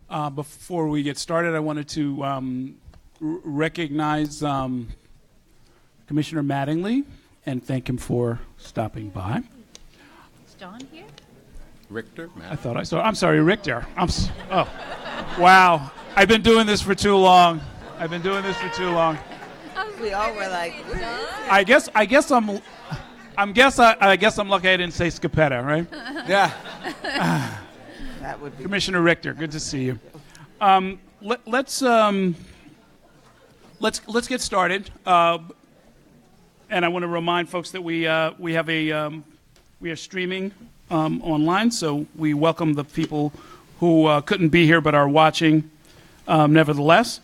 Before we get started, I wanted to recognize Commissioner Mattingly and thank him for stopping by. Is John here? Richter? I thought I saw. I'm sorry, Richter. Oh, wow. I've been doing this for too long. We all were like, I guess I'm lucky I didn't say Scapetta, right? Yeah. that would be Commissioner Richter, good to see you. Let's get started. And I want to remind folks that we are streaming online, so we welcome the people who couldn't be here but are watching nevertheless.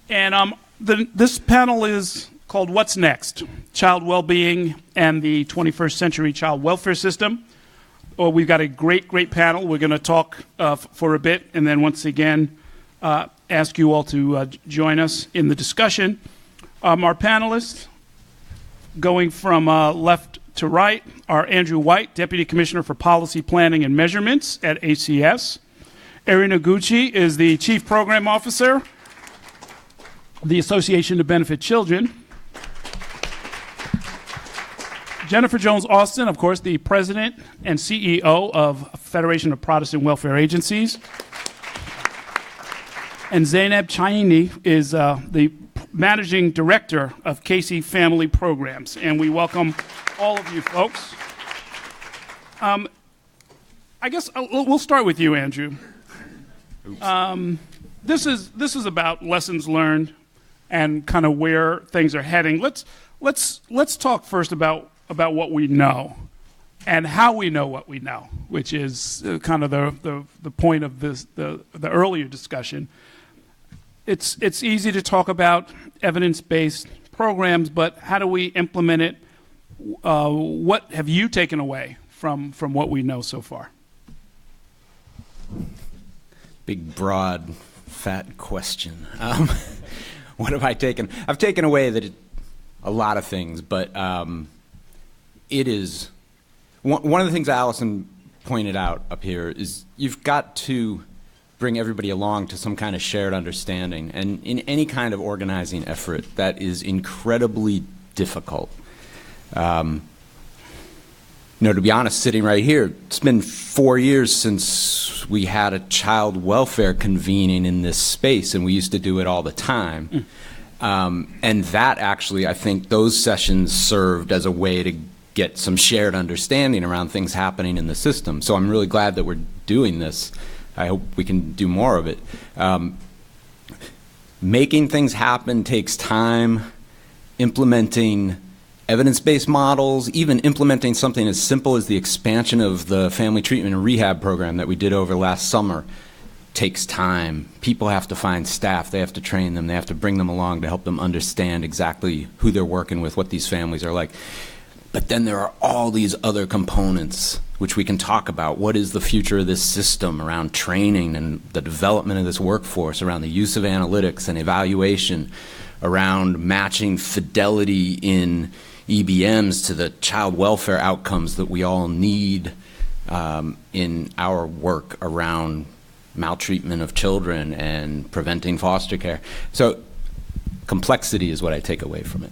And this panel is called What's Next? Child Wellbeing and the 21st Century Child Welfare System. Well, we've got a great panel. We're going to talk for a bit and then once again ask you all to join us in the discussion. Our panelists, going from left to right, are Andrew White, Deputy Commissioner for Policy Planning and Measurements at ACS. Eri Noguchi is the Chief Program Officer, the Association to Benefit Children. Jennifer Jones Austin, of course, the President and CEO of Federation of Protestant Welfare Agencies. And Zeinab Chahine is the Managing Director of Casey Family Programs. And we welcome all of you folks. I guess we'll start with you, Andrew. This is about lessons learned and kind of where things are heading. Let's talk first about what we know and how we know what we know, which is kind of the point of the earlier discussion. It's easy to talk about evidence-based programs, but how do we implement it? What have you taken away from what we know so far? Big, broad, fat question. What have I taken? I've taken away a lot of things, but it is one of the things Allison pointed out up here is you've got to bring everybody along to some kind of shared understanding, and in any kind of organizing effort that is incredibly difficult. To be honest, sitting right here, it's been 4 years since we had a child welfare convening in this space, and we used to do it all the time. And that actually, I think those sessions served as a way to get some shared understanding around things happening in the system. So I'm really glad that we're doing this. I hope we can do more of it. Making things happen takes time. Implementing evidence-based models, even implementing something as simple as the expansion of the family treatment and rehab program that we did over last summer takes time. People have to find staff, they have to train them, they have to bring them along to help them understand exactly who they're working with, what these families are like. But then there are all these other components which we can talk about. What is the future of this system around training and the development of this workforce, around the use of analytics and evaluation, around matching fidelity in EBMs to the child welfare outcomes that we all need in our work around maltreatment of children and preventing foster care. So complexity is what I take away from it.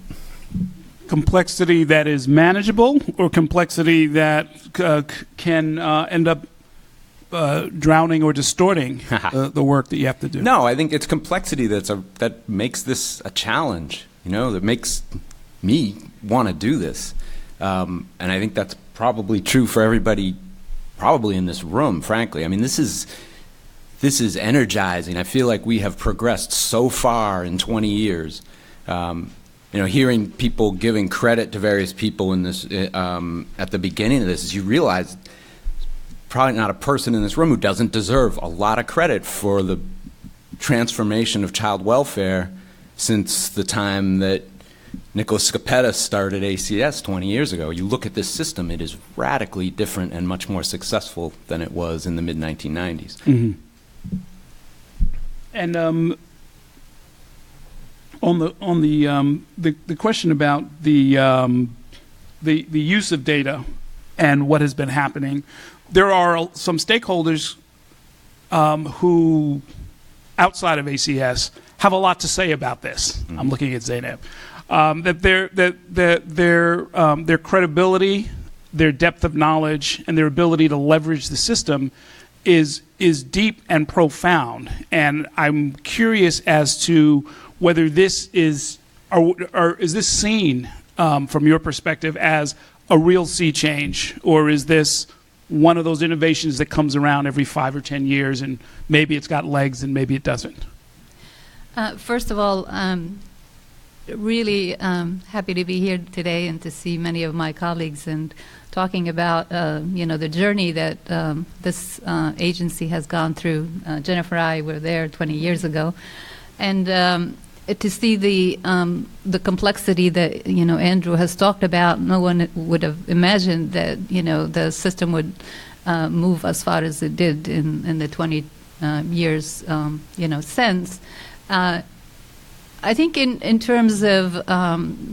Complexity that is manageable, or complexity that can end up drowning or distorting the work that you have to do? No, I think it's complexity that makes this a challenge, that makes me want to do this. And I think that's probably true for everybody probably in this room, frankly. I mean, this is energizing. I feel like we have progressed so far in 20 years. Hearing people giving credit to various people in this at the beginning of this, is you realize probably not a person in this room who doesn't deserve a lot of credit for the transformation of child welfare since the time that Nicholas Scapetta started ACS 20 years ago. You look at this system, it is radically different and much more successful than it was in the mid-1990s. Mm-hmm. And on the question about the use of data and what has been happening, there are some stakeholders who outside of ACS have a lot to say about this. I'm looking at Zeinab. That their credibility, their depth of knowledge, and their ability to leverage the system is deep and profound. And I'm curious as to whether this is, or is this seen from your perspective as a real sea change, or is this one of those innovations that comes around every 5 or 10 years and maybe it's got legs and maybe it doesn't? First of all, really happy to be here today and to see many of my colleagues and talking about the journey that this agency has gone through. Jennifer and I were there 20 years ago, and to see the complexity that Andrew has talked about. No one would have imagined that the system would move as far as it did in the 20 years since. I think in terms of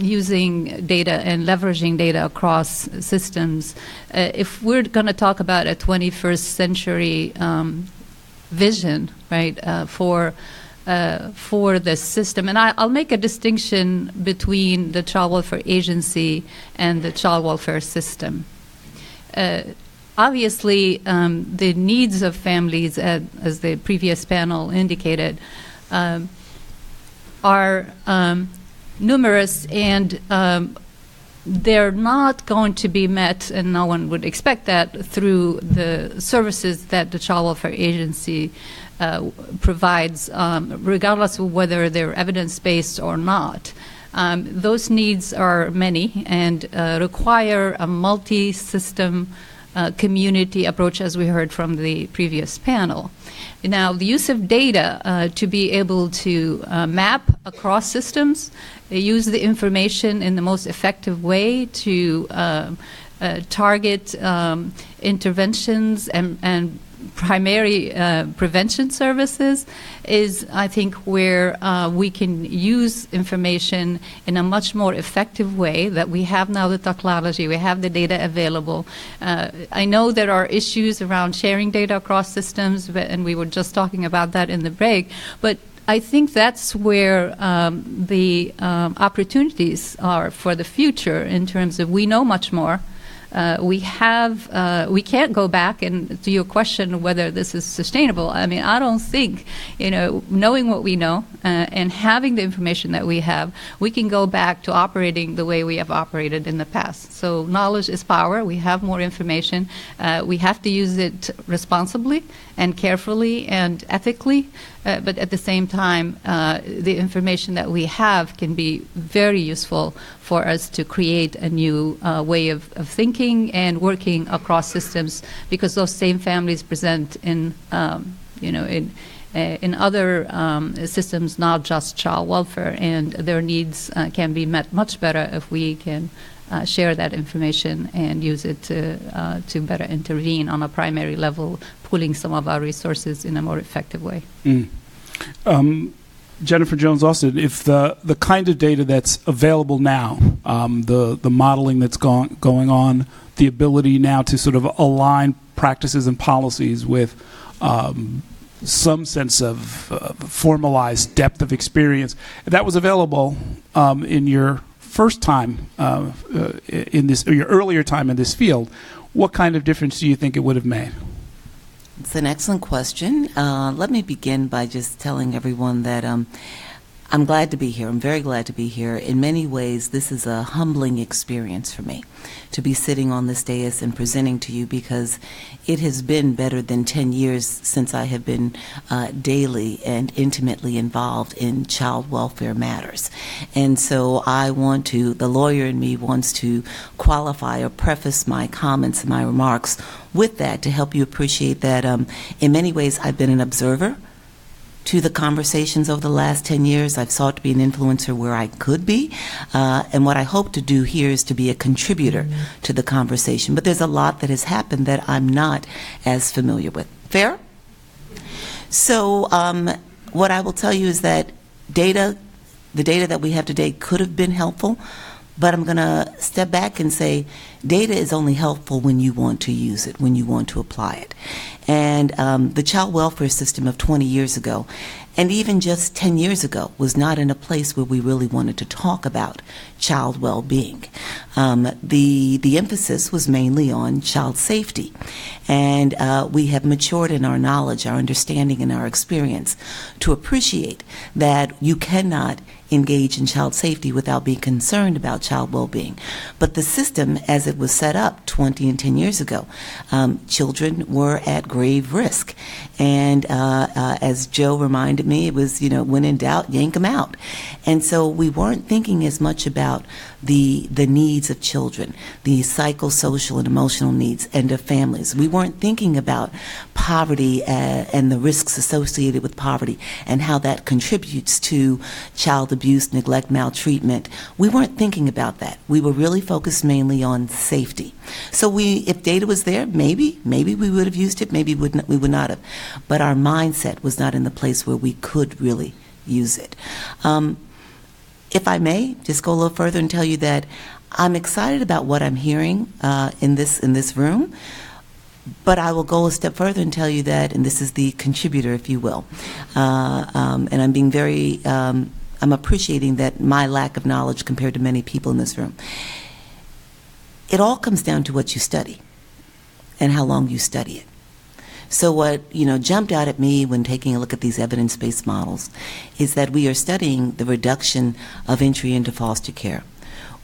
using data and leveraging data across systems, if we're going to talk about a 21st century vision, right, for the system, and I'll make a distinction between the child welfare agency and the child welfare system. Obviously, the needs of families, as the previous panel indicated, are numerous, and they're not going to be met, and no one would expect that, through the services that the child welfare agency provides, regardless of whether they're evidence-based or not. Those needs are many and require a multi-system community approach, as we heard from the previous panel. Now, the use of data to be able to map across systems, use the information in the most effective way to target interventions and primary prevention services is, I think, where we can use information in a much more effective way, that we have now the technology, we have the data available. I know there are issues around sharing data across systems, and we were just talking about that in the break, but I think that's where the opportunities are for the future, in terms of we know much more. We can't go back, and to your question whether this is sustainable, I mean, I don't think, knowing what we know and having the information that we have, we can go back to operating the way we have operated in the past. So knowledge is power. We have more information. We have to use it responsibly and carefully and ethically, but at the same time, the information that we have can be very useful for us to create a new way of thinking and working across systems, because those same families present in other systems, not just child welfare, and their needs can be met much better if we can share that information and use it to better intervene on a primary level, pooling some of our resources in a more effective way. Jennifer Jones-Austin, if the kind of data that's available now, the modeling that's going on, the ability now to sort of align practices and policies with some sense of formalized depth of experience, if that was available in your first time in this, or your earlier time in this field, what kind of difference do you think it would have made? It's an excellent question. Let me begin by just telling everyone that I'm glad to be here. I'm very glad to be here. In many ways, this is a humbling experience for me to be sitting on this dais and presenting to you, because it has been better than 10 years since I have been daily and intimately involved in child welfare matters. And so the lawyer in me wants to qualify or preface my comments and my remarks with that, to help you appreciate that in many ways I've been an observer to the conversations over the last 10 years. I've sought to be an influencer where I could be, and what I hope to do here is to be a contributor to the conversation. But there's a lot that has happened that I'm not as familiar with. Fair? So what I will tell you is that the data that we have today could have been helpful, but I'm going to step back and say data is only helpful when you want to use it, when you want to apply it. And the child welfare system of 20 years ago, and even just 10 years ago was not in a place where we really wanted to talk about child well-being. The emphasis was mainly on child safety, and we have matured in our knowledge, our understanding, and our experience to appreciate that you cannot engage in child safety without being concerned about child well-being. But the system, as it was set up 20 and 10 years ago, children were at grave risk. And as Joe reminded me, it was, when in doubt, yank them out. And so we weren't thinking as much about the needs of children, the psychosocial and emotional needs, and of families. We weren't thinking about poverty and the risks associated with poverty and how that contributes to child abuse, neglect, maltreatment. We weren't thinking about that. We were really focused mainly on safety. So if data was there, maybe we would have used it, maybe we would not have. But our mindset was not in the place where we could really use it. If I may, just go a little further and tell you that I'm excited about what I'm hearing in this room, but I will go a step further and tell you that, and this is the contributor, if you will, and I'm being very, I'm appreciating that my lack of knowledge compared to many people in this room. It all comes down to what you study and how long you study it. So what jumped out at me when taking a look at these evidence-based models is that we are studying the reduction of entry into foster care.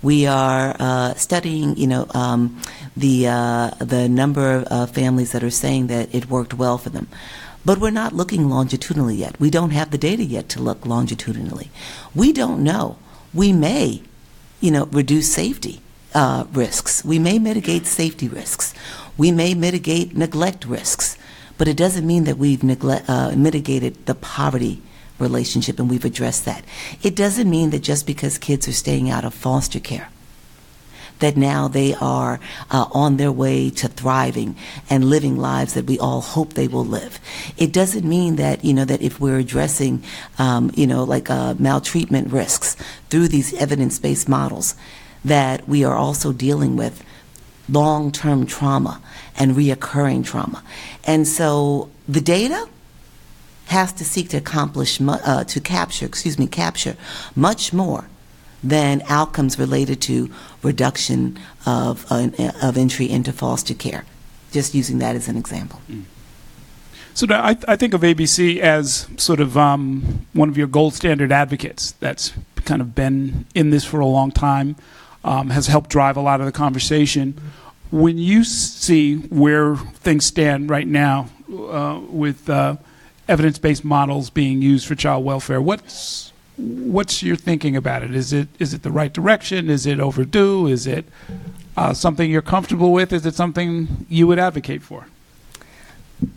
We are studying, the number of families that are saying that it worked well for them. But we're not looking longitudinally yet. We don't have the data yet to look longitudinally. We don't know. We may, reduce safety risks. We may mitigate safety risks. We may mitigate neglect risks. But it doesn't mean that we've mitigated the poverty relationship and we've addressed that. It doesn't mean that just because kids are staying out of foster care, that now they are on their way to thriving and living lives that we all hope they will live. It doesn't mean that, that if we're addressing, maltreatment risks through these evidence-based models, that we are also dealing with long-term trauma and reoccurring trauma. And so the data has to seek to capture much more than outcomes related to reduction of entry into foster care. Just using that as an example. So I think of ABC as sort of one of your gold standard advocates that's kind of been in this for a long time, has helped drive a lot of the conversation. When you see where things stand right now with evidence-based models being used for child welfare, what's your thinking about it? Is it the right direction? Is it overdue? Is it something you're comfortable with? Is it something you would advocate for?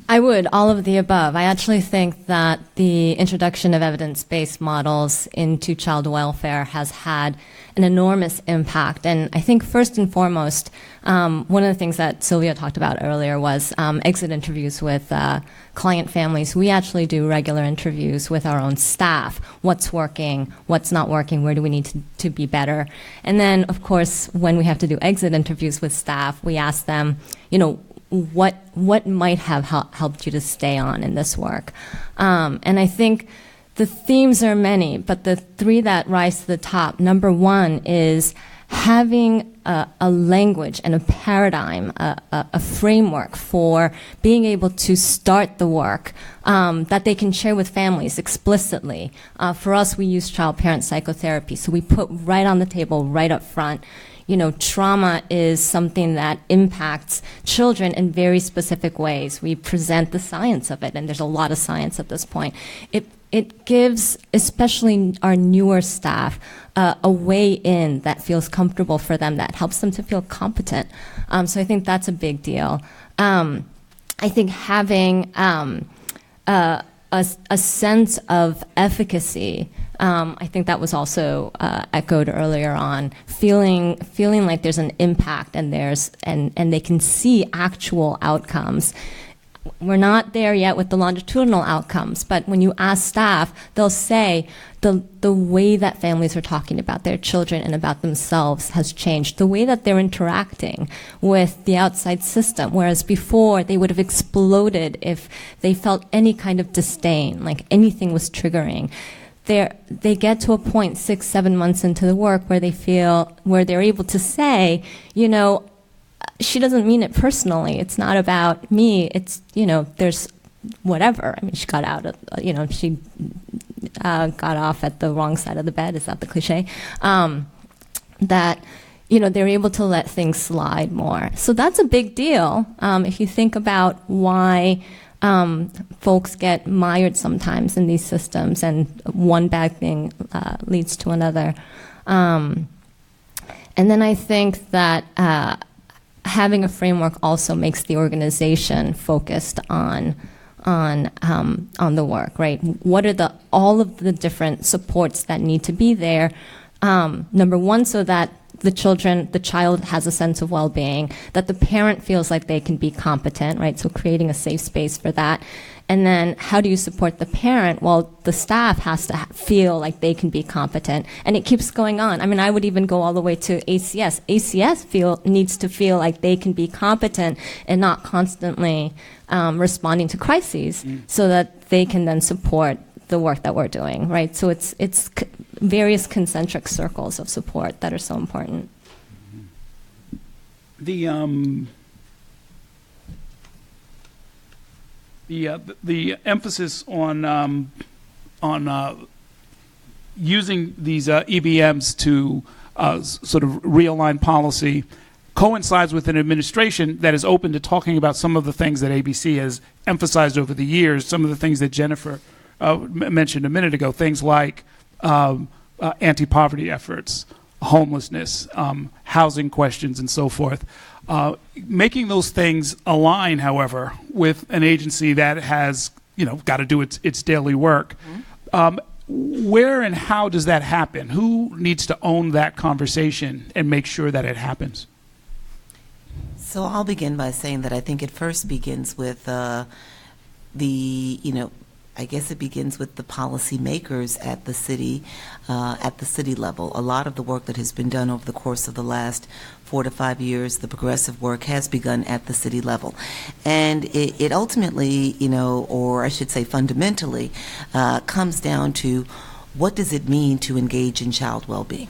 I would, all of the above. I actually think that the introduction of evidence-based models into child welfare has had an enormous impact. And I think first and foremost, one of the things that Sylvia talked about earlier was exit interviews with client families. We actually do regular interviews with our own staff. What's working? What's not working? Where do we need to be better? And then, of course, when we have to do exit interviews with staff, we ask them, what might have helped you to stay on in this work? And I think the themes are many, but the three that rise to the top, number one is having a language and a paradigm, a framework for being able to start the work that they can share with families explicitly. For us, we use child-parent psychotherapy, so we put right on the table, right up front, trauma is something that impacts children in very specific ways. We present the science of it, and there's a lot of science at this point. It gives, especially our newer staff, a way in that feels comfortable for them, that helps them to feel competent. So I think that's a big deal. I think having a sense of efficacy, I think that was also echoed earlier on. Feeling like there's an impact and they can see actual outcomes. we're not there yet with the longitudinal outcomes, but when you ask staff, they'll say the way that families are talking about their children and about themselves has changed. The way that they're interacting with the outside system, whereas before they would have exploded if they felt any kind of disdain, like anything was triggering. They get to a point 6-7 months into the work where they're able to say, she doesn't mean it personally. It's not about me. It's, there's whatever. I mean, she got out of, she got off at the wrong side of the bed. Is that the cliche? That, they're able to let things slide more. So that's a big deal. If you think about why folks get mired sometimes in these systems and one bad thing leads to another. And then I think that having a framework also makes the organization focused on the work, right? What are all of the different supports that need to be there? Number one, so that the child has a sense of well-being, that the parent feels like they can be competent, right? So creating a safe space for that. And then how do you support the parent? Well, the staff has to feel like they can be competent. And it keeps going on. I mean, I would even go all the way to ACS. ACS needs to feel like they can be competent and not constantly responding to crises so that they can then support the work that we're doing, right? So it's various concentric circles of support that are so important. The emphasis on using these EBMs to sort of realign policy coincides with an administration that is open to talking about some of the things that ABC has emphasized over the years, some of the things that Jennifer mentioned a minute ago, things like anti-poverty efforts, homelessness, housing questions, and so forth. Making those things align, however, with an agency that has, got to do its daily work. Where and how does that happen? Who needs to own that conversation and make sure that it happens? So I'll begin by saying that I think it first begins with I guess it begins with the policymakers at the city level. A lot of the work that has been done over the course of the last 4 to 5 years, the progressive work has begun at the city level. And it ultimately, or I should say fundamentally, comes down to what does it mean to engage in child well-being?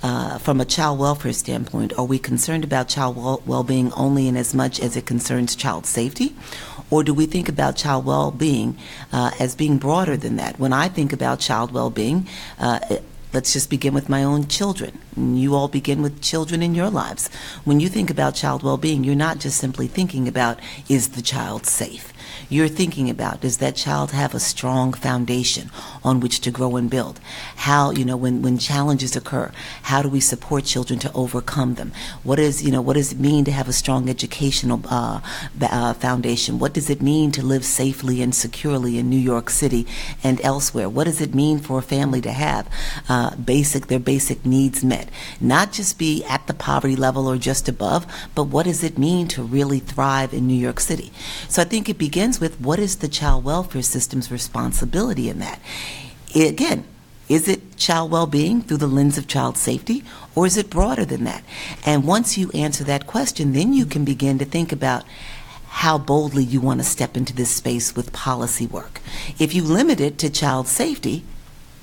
From a child welfare standpoint, are we concerned about child well-being only in as much as it concerns child safety? Or do we think about child well-being as being broader than that? When I think about child well-being, let's just begin with my own children. You all begin with children in your lives. When you think about child well-being, you're not just simply thinking about, is the child safe? You're thinking about, does that child have a strong foundation on which to grow and build? How, when challenges occur, how do we support children to overcome them? What does it mean to have a strong educational foundation? What does it mean to live safely and securely in New York City and elsewhere? What does it mean for a family to have their basic needs met? Not just be at the poverty level or just above, but what does it mean to really thrive in New York City? So I think it begins with, what is the child welfare system's responsibility in that? Again, is it child well-being through the lens of child safety, or is it broader than that? And once you answer that question, then you can begin to think about how boldly you want to step into this space with policy work. If you limit it to child safety,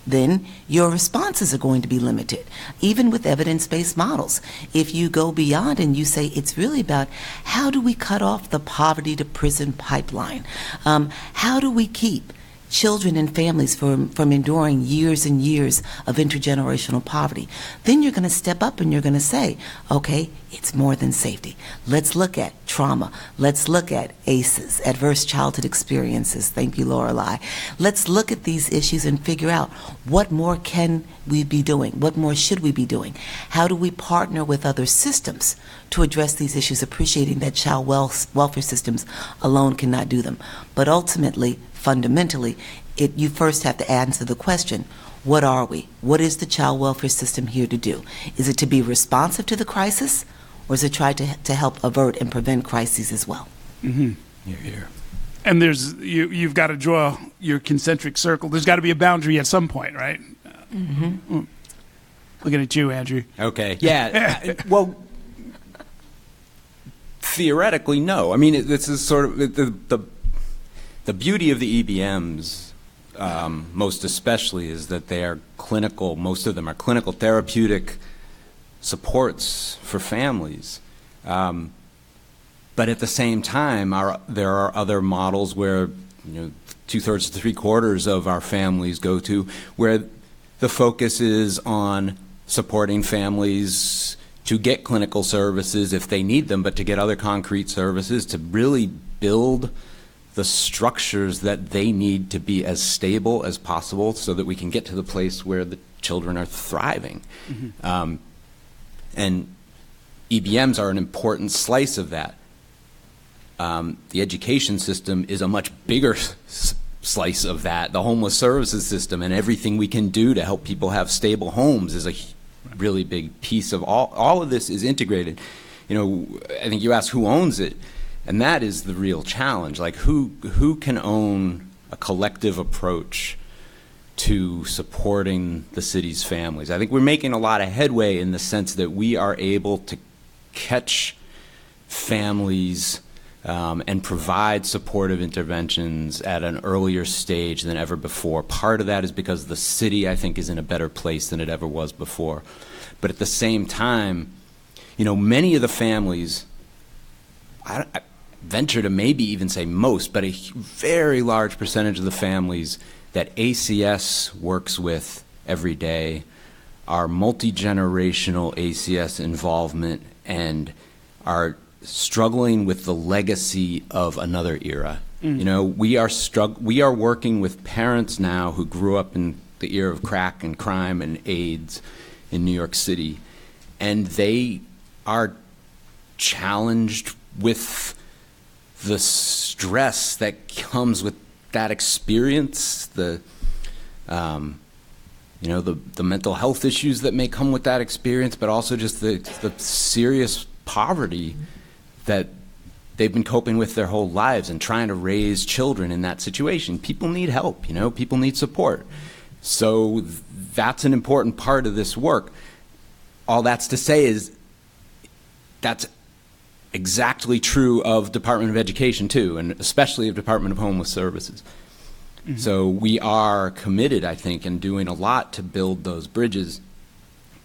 then your responses are going to be limited, even with evidence-based models. If you go beyond and you say it's really about how do we cut off the poverty to prison pipeline? How do we keep children and families from enduring years and years of intergenerational poverty? Then you're going to step up and you're going to say, okay, it's more than safety. Let's look at trauma. Let's look at ACEs, adverse childhood experiences. Thank you, Lorelei. Let's look at these issues and figure out what more can we be doing? What more should we be doing? How do we partner with other systems to address these issues, appreciating that child welfare systems alone cannot do them? But ultimately, fundamentally, you first have to answer the question, what are we? What is the child welfare system here to do? Is it to be responsive to the crisis, or is it try to help avert and prevent crises as well? Mm-hmm. Here. And you've got to draw your concentric circle. There's got to be a boundary at some point, right? Looking at you, Andrew. Okay. Yeah. Well, theoretically, no. I mean, this is sort of the beauty of the EBMs, most especially, is that they are clinical. Most of them are clinical therapeutic supports for families. But at the same time, there are other models where 2/3 to 3/4 of our families go to, where the focus is on supporting families to get clinical services if they need them, but to get other concrete services, to really build the structures that they need to be as stable as possible so that we can get to the place where the children are thriving. And EBMs are an important slice of that. The education system is a much bigger slice of that. The homeless services system and everything we can do to help people have stable homes is a really big piece of all of this is integrated. I think you asked who owns it, and that is the real challenge. Like who can own a collective approach to supporting the city's families? I think we're making a lot of headway in the sense that we are able to catch families and provide supportive interventions at an earlier stage than ever before. Part of that is because the city, I think, is in a better place than it ever was before. But at the same time, many of the families, I venture to maybe even say most, but a very large percentage of the families that ACS works with every day are multi-generational ACS involvement and are struggling with the legacy of another era. We are working with parents now who grew up in the era of crack and crime and AIDS in New York City, and they are challenged with the stress that comes with that experience, the mental health issues that may come with that experience, but also just the serious poverty that they've been coping with their whole lives and trying to raise children in that situation. People need help, people need support. So that's an important part of this work. All that's to say is that's exactly true of Department of Education too, and especially of Department of Homeless Services. So we are committed, I think, in doing a lot to build those bridges,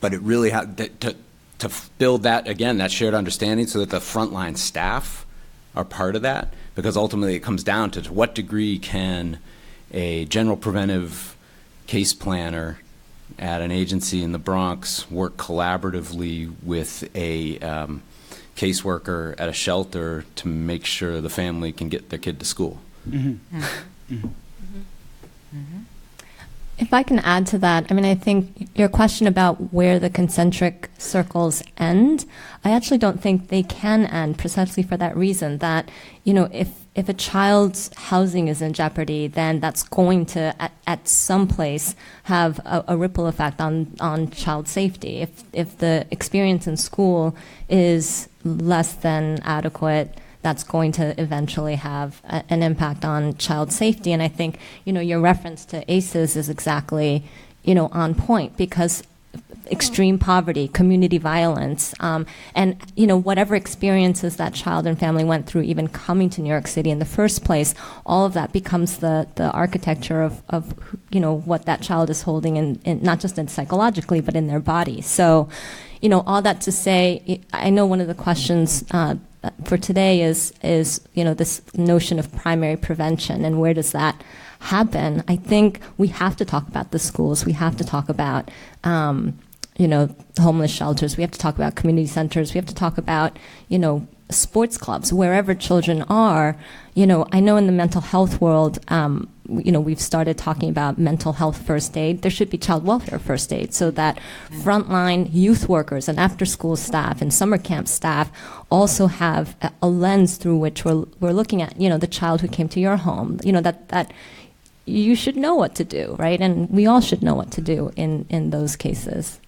but it really has to build that, again, that shared understanding so that the frontline staff are part of that, because ultimately it comes down to what degree can a general preventive case planner at an agency in the Bronx work collaboratively with a caseworker at a shelter to make sure the family can get their kid to school. If I can add to that, I think your question about where the concentric circles end, I actually don't think they can end precisely for that reason, that, if a child's housing is in jeopardy, then that's going to, at some place, have a ripple effect on child safety. If the experience in school is less than adequate, that's going to eventually have an impact on child safety. And I think, your reference to ACEs is exactly, on point, because extreme poverty, community violence, and, whatever experiences that child and family went through, even coming to New York City in the first place, all of that becomes the architecture of what that child is holding in not just psychologically, but in their body. So, all that to say, I know one of the questions for today is this notion of primary prevention and where does that happen. I think we have to talk about the schools. We have to talk about homeless shelters. We have to talk about community centers. We have to talk about sports clubs, wherever children are. I know in the mental health world, we've started talking about mental health first aid. There should be child welfare first aid so that frontline youth workers and after-school staff and summer camp staff also have a lens through which we're looking at, the child who came to your home, that you should know what to do, right? And we all should know what to do in those cases.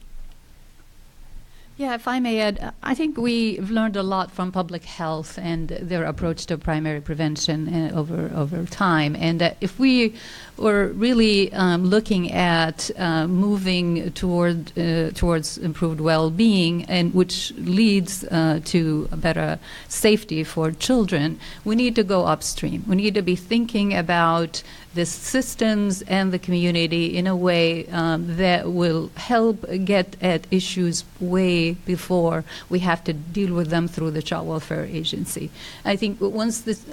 Yeah, if I may add, I think we've learned a lot from public health and their approach to primary prevention over time. And if we were really looking at moving towards improved well-being, and which leads to a better safety for children, we need to go upstream. We need to be thinking about the systems and the community in a way that will help get at issues way before we have to deal with them through the Child Welfare Agency. I think once this,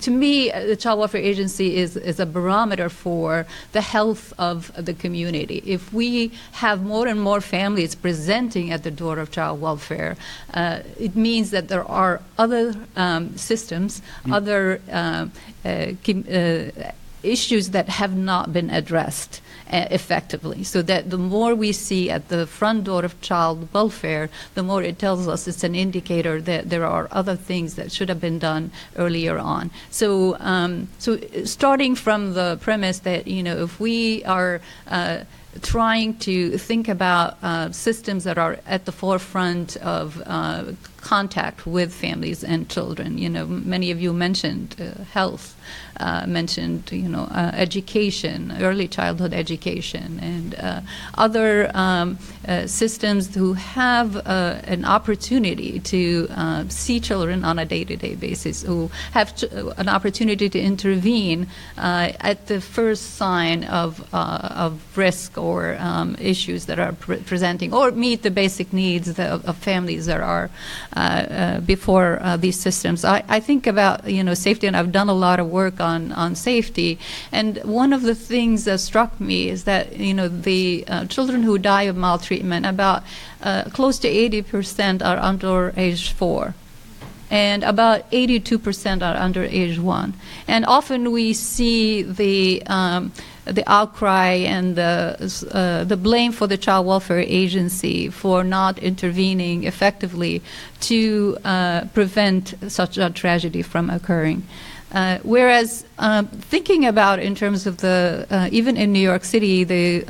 to me, the Child Welfare Agency is a barometer for the health of the community. If we have more and more families presenting at the door of child welfare, it means that there are other systems, other issues that have not been addressed effectively, so that the more we see at the front door of child welfare, the more it tells us it's an indicator that there are other things that should have been done earlier on. So, starting from the premise that, if we are trying to think about systems that are at the forefront of contact with families and children. Many of you mentioned health, mentioned education, early childhood education, and other systems who have an opportunity to see children on a day-to-day basis, who have an opportunity to intervene at the first sign of risk or issues that are presenting, or meet the basic needs of families that are before these systems. I think about safety, and I've done a lot of work on safety. And one of the things that struck me is that the children who die of maltreatment, about close to 80% are under age 4. And about 82% are under age 1. And often we see the outcry and the blame for the Child Welfare Agency for not intervening effectively to prevent such a tragedy from occurring. Whereas thinking about in terms of the, even in New York City, the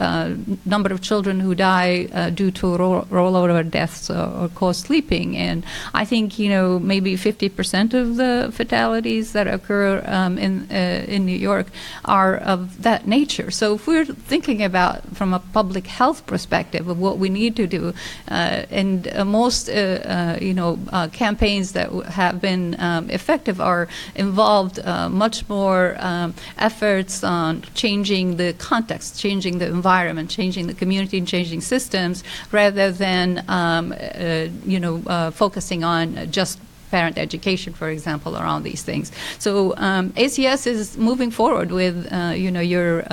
number of children who die due to rollover deaths or co-sleeping, and I think maybe 50% of the fatalities that occur in New York are of that nature. So if we're thinking about from a public health perspective of what we need to do, and most campaigns that have been effective are involved much more efforts on changing the context, changing the environment, changing the community, and changing systems, rather than focusing on just parent education, for example, around these things. So ACS is moving forward with your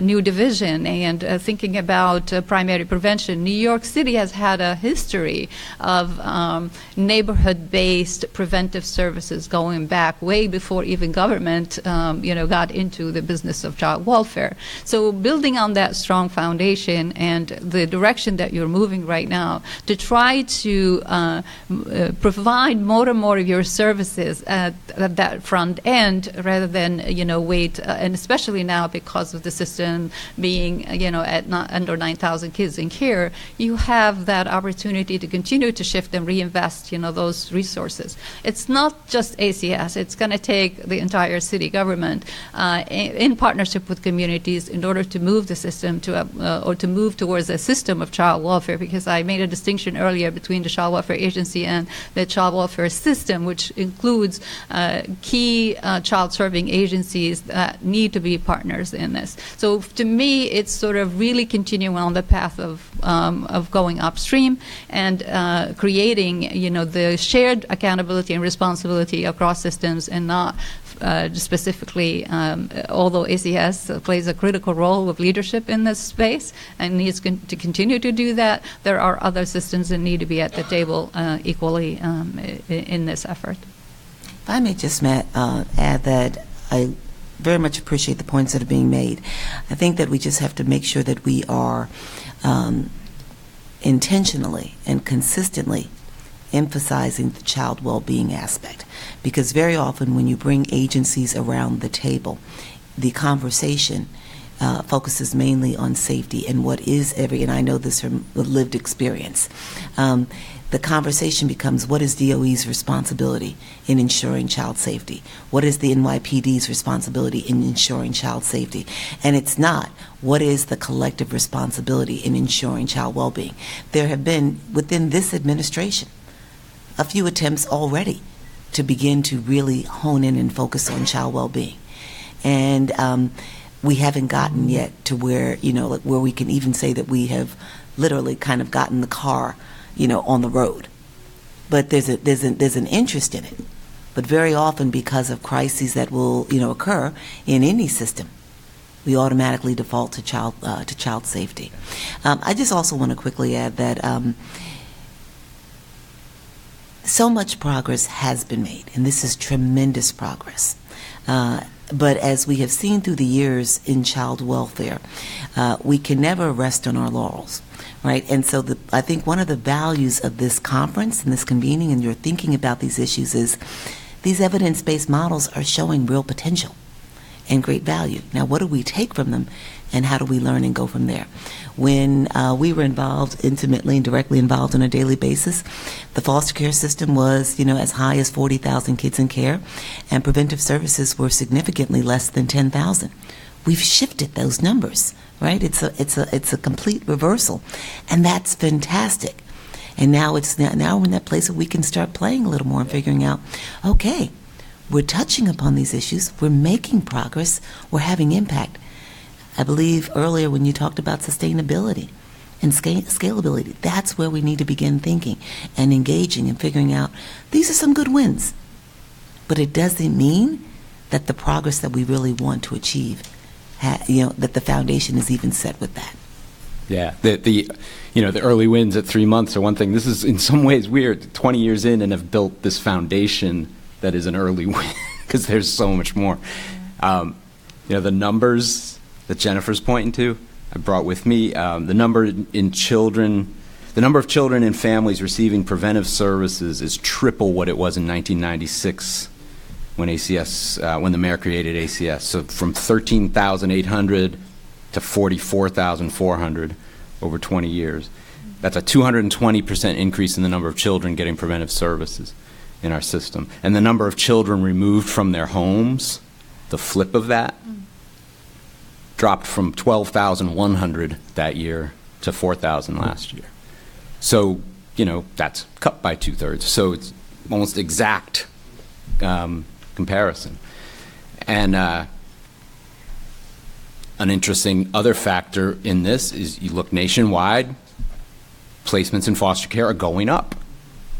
new division and thinking about primary prevention. New York City has had a history of neighborhood-based preventive services going back way before even government got into the business of child welfare. So building on that strong foundation and the direction that you're moving right now to try to provide more and more of your services at that front end, rather than wait, and especially now because of the system being at not under 9,000 kids in care, you have that opportunity to continue to shift and reinvest those resources. It's not just ACS; it's going to take the entire city government in partnership with communities in order to move the system to or to move towards a system of child welfare. Because I made a distinction earlier between the Child Welfare Agency and the Child Welfare System, which includes key child-serving agencies that need to be partners in this. So to me, it's sort of really continuing on the path of going upstream and creating, the shared accountability and responsibility across systems, and not specifically, although ACS plays a critical role of leadership in this space and needs to continue to do that, there are other systems that need to be at the table equally in this effort. If I may just add that I very much appreciate the points that are being made. I think that we just have to make sure that we are intentionally and consistently emphasizing the child well-being aspect, because very often when you bring agencies around the table, the conversation focuses mainly on safety and what is and I know this from lived experience. The conversation becomes, what is DOE's responsibility in ensuring child safety? What is the NYPD's responsibility in ensuring child safety? And it's not, what is the collective responsibility in ensuring child well-being? There have been, within this administration, a few attempts already to begin to really hone in and focus on child well-being. And we haven't gotten yet to where, where we can even say that we have literally kind of gotten the car on the road. But there's an interest in it. But very often, because of crises that will occur in any system, we automatically default to child safety. I just also want to quickly add that so much progress has been made, and this is tremendous progress. But as we have seen through the years in child welfare, we can never rest on our laurels. Right, and so I think one of the values of this conference and this convening and your thinking about these issues is these evidence-based models are showing real potential and great value. Now, what do we take from them, and how do we learn and go from there? When we were involved intimately and directly involved on a daily basis, the foster care system was, as high as 40,000 kids in care, and preventive services were significantly less than 10,000. We've shifted those numbers. Right, it's a complete reversal, and that's fantastic. And now we're in that place where we can start playing a little more and figuring out, okay, we're touching upon these issues, we're making progress, we're having impact. I believe earlier when you talked about sustainability and scalability, that's where we need to begin thinking and engaging and figuring out these are some good wins, but it doesn't mean that the progress that we really want to achieve, that the foundation is even set with that. Yeah, the early wins at 3 months are one thing. This is in some ways weird. 20 years in and have built this foundation that is an early win because there's so much more. The numbers that Jennifer's pointing to, I brought with me the number of children in families receiving preventive services is triple what it was in 1996. When the mayor created ACS. So from 13,800 to 44,400 over 20 years. That's a 220% increase in the number of children getting preventive services in our system. And the number of children removed from their homes, the flip of that, dropped from 12,100 that year to 4,000 last year. So, that's cut by 2/3. So it's almost exact comparison. And an interesting other factor in this is you look nationwide, placements in foster care are going up.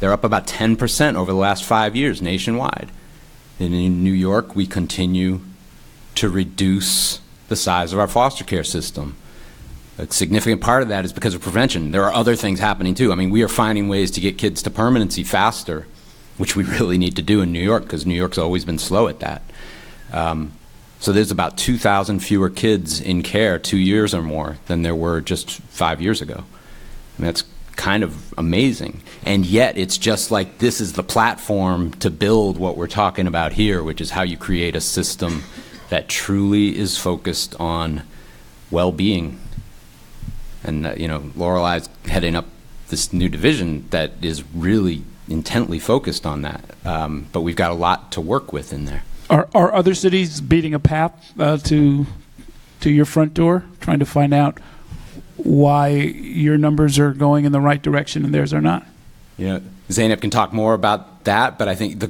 They're up about 10% over the last 5 years nationwide. And in New York, we continue to reduce the size of our foster care system. A significant part of that is because of prevention. There are other things happening too. I mean, we are finding ways to get kids to permanency faster, which we really need to do in New York because New York's always been slow at that. So there's about 2,000 fewer kids in care 2 years or more than there were just 5 years ago. I mean, that's kind of amazing. And yet it's just like this is the platform to build what we're talking about here, which is how you create a system that truly is focused on well-being. And, Lorelai's heading up this new division that is really intently focused on that. But we've got a lot to work with in there. Are other cities beating a path to your front door, trying to find out why your numbers are going in the right direction and theirs are not? Zeinab can talk more about that, but I think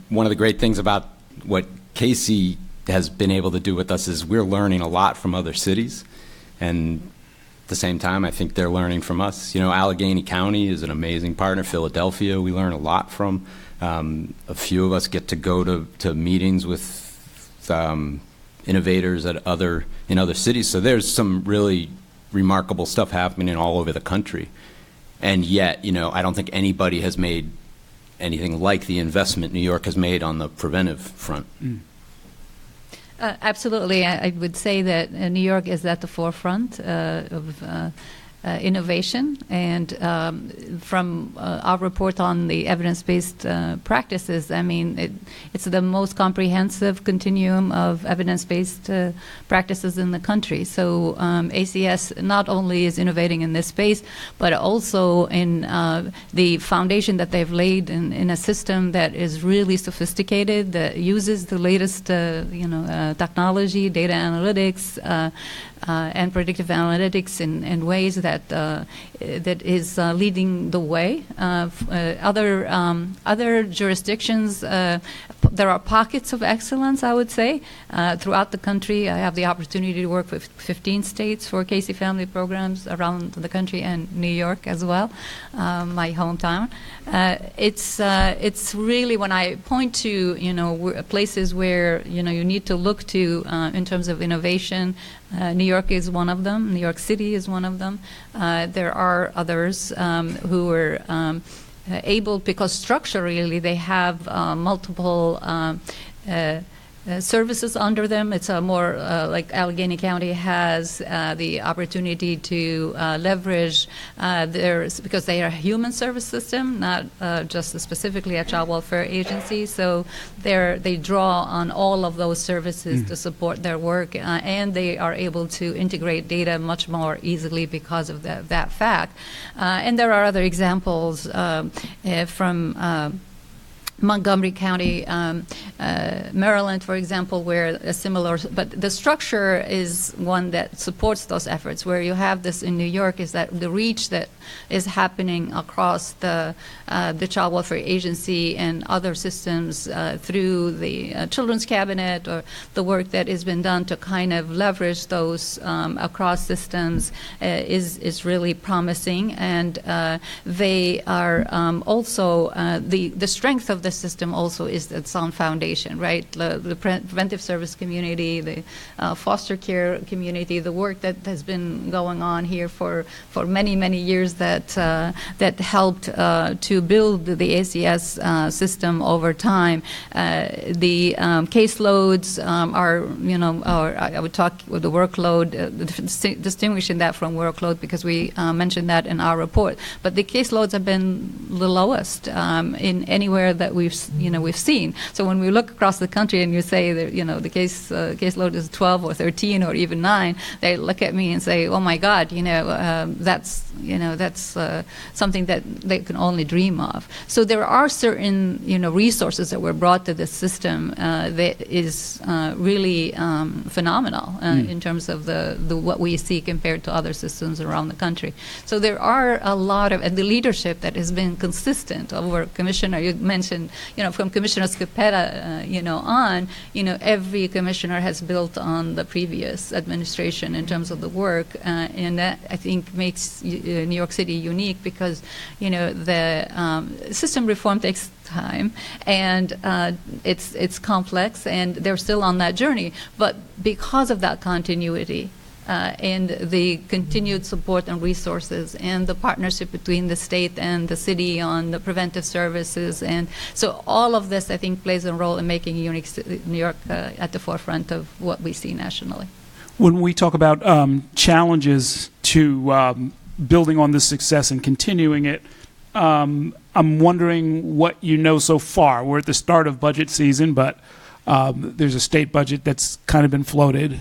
one of the great things about what Casey has been able to do with us is we're learning a lot from other cities, and at the same time, I think they're learning from us. Allegheny County is an amazing partner. Philadelphia, we learn a lot from. A few of us get to go to meetings with innovators in other cities. So there's some really remarkable stuff happening all over the country. And yet, I don't think anybody has made anything like the investment New York has made on the preventive front. Absolutely. I would say that New York is at the forefront of innovation. And from our report on the evidence-based practices, I mean, it's the most comprehensive continuum of evidence-based practices in the country. So ACS not only is innovating in this space, but also in the foundation that they've laid in a system that is really sophisticated, that uses the latest technology, data analytics, and predictive analytics in ways that is leading the way. Other jurisdictions, there are pockets of excellence, I would say, throughout the country. I have the opportunity to work with 15 states for Casey family programs around the country, and New York as well, my hometown. It's really, when I point to places where you need to look to in terms of innovation. New York is one of them. New York City is one of them. There are others who are able, because structurally they have multiple services under them. It's a more like Allegheny County has the opportunity to leverage theirs, because they are a human service system, not just specifically a child welfare agency. So they draw on all of those services to support their work, and they are able to integrate data much more easily because of that fact. And there are other examples from Montgomery County, Maryland, for example, where a similar, but the structure is one that supports those efforts. Where you have this in New York is that the reach that is happening across the Child Welfare Agency and other systems through the Children's Cabinet, or the work that has been done to kind of leverage those across systems is really promising. And they are also, the strength of the system also is the sound foundation, right? The preventive service community, the foster care community, the work that has been going on here for many, many years that helped to build the ACS system over time. The caseloads are, I would talk with the workload, distinguishing that from workload, because we mentioned that in our report. But the caseloads have been the lowest in anywhere that we've seen. So when we look across the country and you say that the caseload is 12 or 13 or even 9, they look at me and say, "Oh my God, that's something that they can only dream of." So there are certain resources that were brought to this system that is really phenomenal in terms of the what we see compared to other systems around the country. So there are a lot of, and the leadership that has been consistent over Commissioner. You mentioned from Commissioner Scopetta on, every commissioner has built on the previous administration in terms of the work, and that I think makes New York City unique, because the system reform takes time, and it's complex, and they're still on that journey. But because of that continuity, and the continued support and resources, and the partnership between the state and the city on the preventive services, and so all of this, I think, plays a role in making New York at the forefront of what we see nationally. When we talk about challenges to building on this success and continuing it, I'm wondering what so far. We're at the start of budget season, but there's a state budget that's kind of been floated.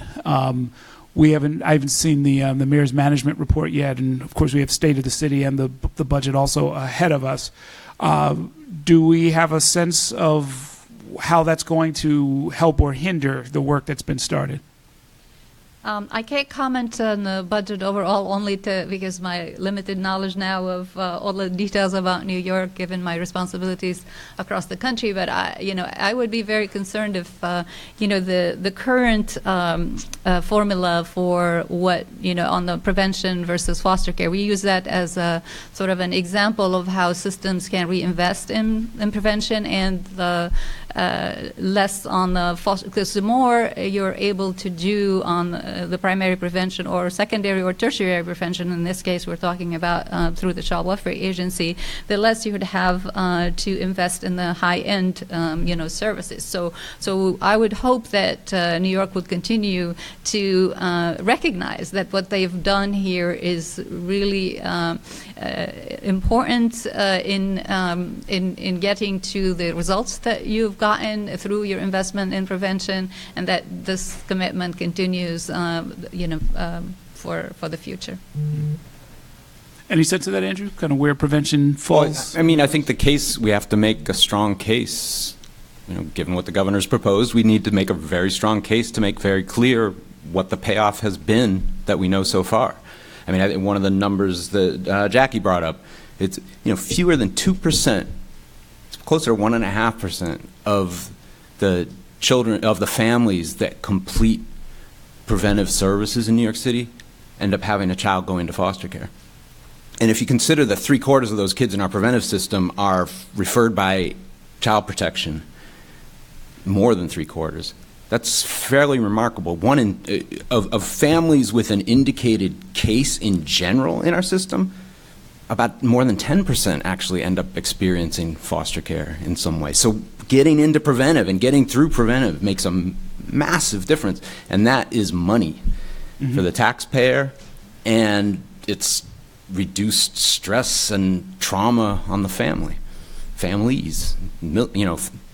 I haven't seen the mayor's management report yet, and of course we have State of the City and the budget also ahead of us. Do we have a sense of how that's going to help or hinder the work that's been started? I can't comment on the budget overall, only because my limited knowledge now of all the details about New York, given my responsibilities across the country. But I would be very concerned if the current formula for what on the prevention versus foster care, we use that as a sort of an example of how systems can reinvest in prevention, and the less on the foster, because the more you're able to do on the primary prevention or secondary or tertiary prevention. In this case, we're talking about through the Child Welfare Agency, the less you would have to invest in the high-end, services. So I would hope that New York would continue to recognize that what they've done here is really important in getting to the results that you've gotten through your investment in prevention, and that this commitment continues, for the future. Any sense of that, Andrew? Kind of where prevention falls? Well, I mean, I think the case, we have to make a strong case. Given what the governor's proposed, we need to make a very strong case to make very clear what the payoff has been that we know so far. I mean, I think one of the numbers that Jackie brought up, it's fewer than 2%, it's closer to 1.5% of the children, of the families that complete preventive services in New York City end up having a child go into foster care. And if you consider that 3/4 of those kids in our preventive system are referred by child protection, more than 3/4, that's fairly remarkable. Of families with an indicated case in general in our system, about more than 10% actually end up experiencing foster care in some way. So getting into preventive and getting through preventive makes a massive difference, and that is money for the taxpayer, and it's reduced stress and trauma on the families,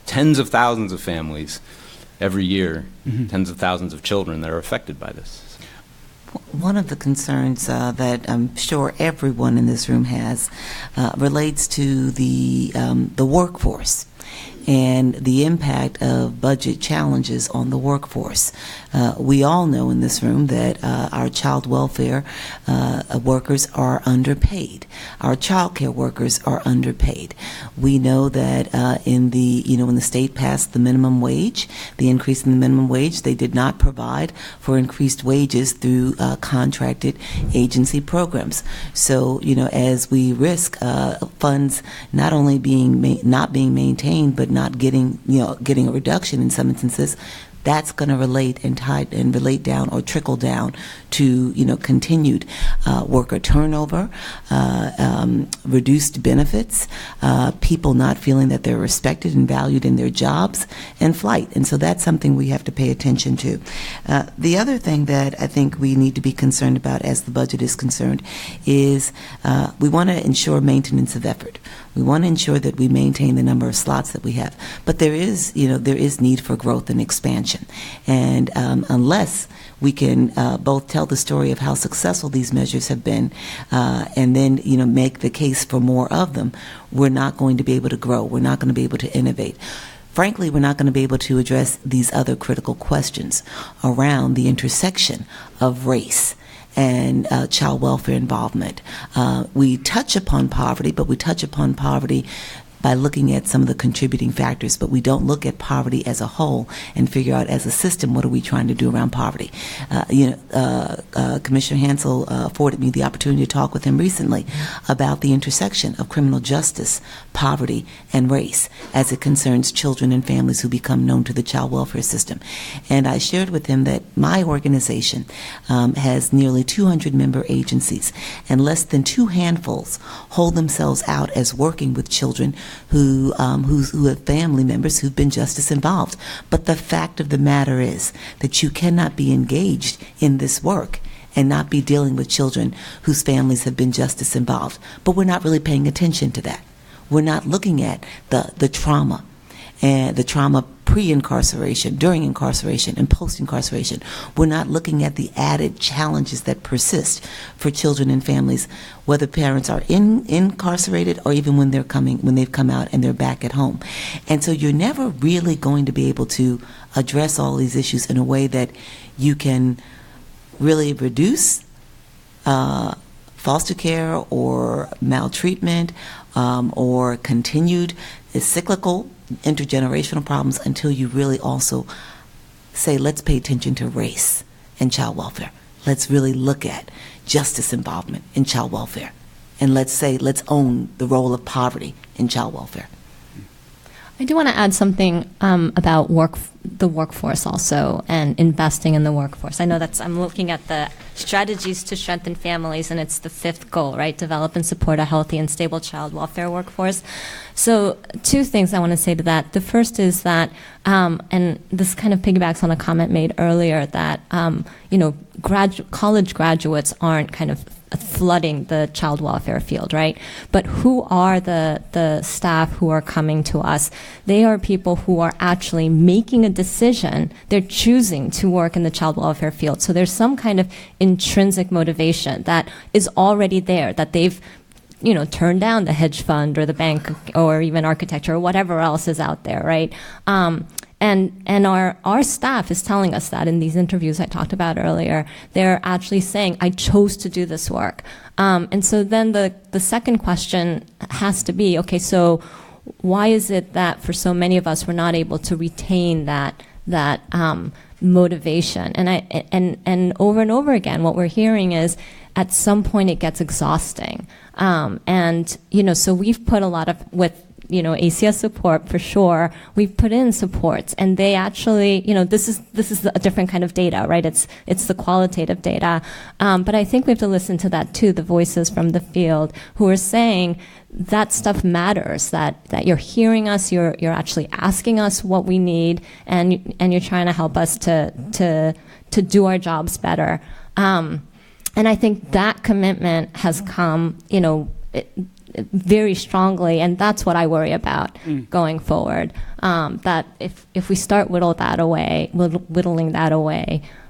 tens of thousands of families every year, tens of thousands of children that are affected by this. One of the concerns that I'm sure everyone in this room has relates to the workforce and the impact of budget challenges on the workforce. We all know in this room that our child welfare workers are underpaid. Our child care workers are underpaid. We know that when the state passed the minimum wage, the increase in the minimum wage, they did not provide for increased wages through contracted agency programs. So, as we risk funds not only not being maintained, but not getting a reduction in some instances, that's going to relate down or trickle down to continued worker turnover, reduced benefits, people not feeling that they're respected and valued in their jobs, and flight. And so that's something we have to pay attention to. The other thing that I think we need to be concerned about as the budget is concerned is we want to ensure maintenance of effort. We want to ensure that we maintain the number of slots that we have. But there is need for growth and expansion. And unless we can both tell the story of how successful these measures have been and then, make the case for more of them, we're not going to be able to grow. We're not going to be able to innovate. Frankly, we're not going to be able to address these other critical questions around the intersection of race and child welfare involvement. We touch upon poverty, but we touch upon poverty by looking at some of the contributing factors, but we don't look at poverty as a whole and figure out as a system what are we trying to do around poverty. Commissioner Hansel afforded me the opportunity to talk with him recently about the intersection of criminal justice, poverty, and race as it concerns children and families who become known to the child welfare system. And I shared with him that my organization has nearly 200 member agencies, and less than 2 handfuls hold themselves out as working with children who have family members who've been justice involved. But the fact of the matter is that you cannot be engaged in this work and not be dealing with children whose families have been justice involved. But we're not really paying attention to that. We're not looking at the trauma and the trauma pre-incarceration, during incarceration, and post-incarceration. We're not looking at the added challenges that persist for children and families, whether parents are incarcerated or even when they've come out and they're back at home. And so you're never really going to be able to address all these issues in a way that you can really reduce foster care or maltreatment or continued cyclical intergenerational problems until you really also say, let's pay attention to race and child welfare. Let's really look at justice involvement in child welfare. And let's own the role of poverty in child welfare. I do want to add something about the workforce also and investing in the workforce. I know I'm looking at the strategies to strengthen families, and it's the 5th goal, right? Develop and support a healthy and stable child welfare workforce. So 2 things I want to say to that. The first is that, and this kind of piggybacks on a comment made earlier, that, college graduates aren't kind of flooding the child welfare field, right? But who are the staff who are coming to us? They are people who are actually making a decision. They're choosing to work in the child welfare field. So there's some kind of intrinsic motivation that is already there, that they've turned down the hedge fund or the bank or even architecture or whatever else is out there, right? And our staff is telling us that in these interviews I talked about earlier. They're actually saying, I chose to do this work. And so then the second question has to be, okay, so why is it that for so many of us we're not able to retain that motivation? And over again, what we're hearing is at some point it gets exhausting. So we've put a lot of, with ACS support for sure, we've put in supports, and they actually, this is a different kind of data, right? It's the qualitative data, but I think we have to listen to that too, the voices from the field who are saying that stuff matters, that you're hearing us, you're actually asking us what we need, and you're trying to help us to do our jobs better. And I think that commitment has come, very strongly, and that's what I worry about going forward. That if we start whittling that away,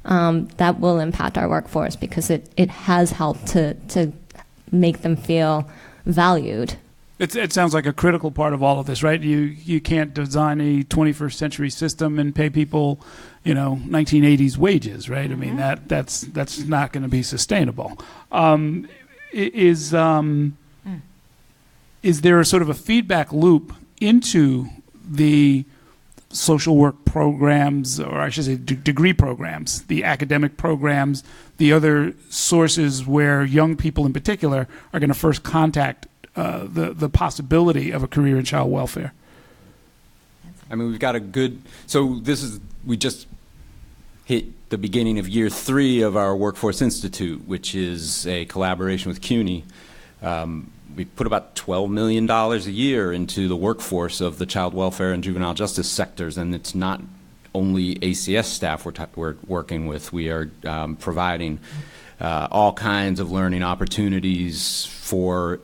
that will impact our workforce because it has helped to make them feel valued. It sounds like a critical part of all of this, right? You can't design a 21st century system and pay people, 1980s wages, right? Mm-hmm. I mean that's not going to be sustainable. Is there a sort of a feedback loop into the social work programs, or I should say degree programs, the academic programs, the other sources where young people in particular are going to first contact the possibility of a career in child welfare? I mean, we've got we just hit the beginning of year 3 of our Workforce Institute, which is a collaboration with CUNY. We put about $12 million a year into the workforce of the child welfare and juvenile justice sectors, and it's not only ACS staff we're working with. We are providing all kinds of learning opportunities for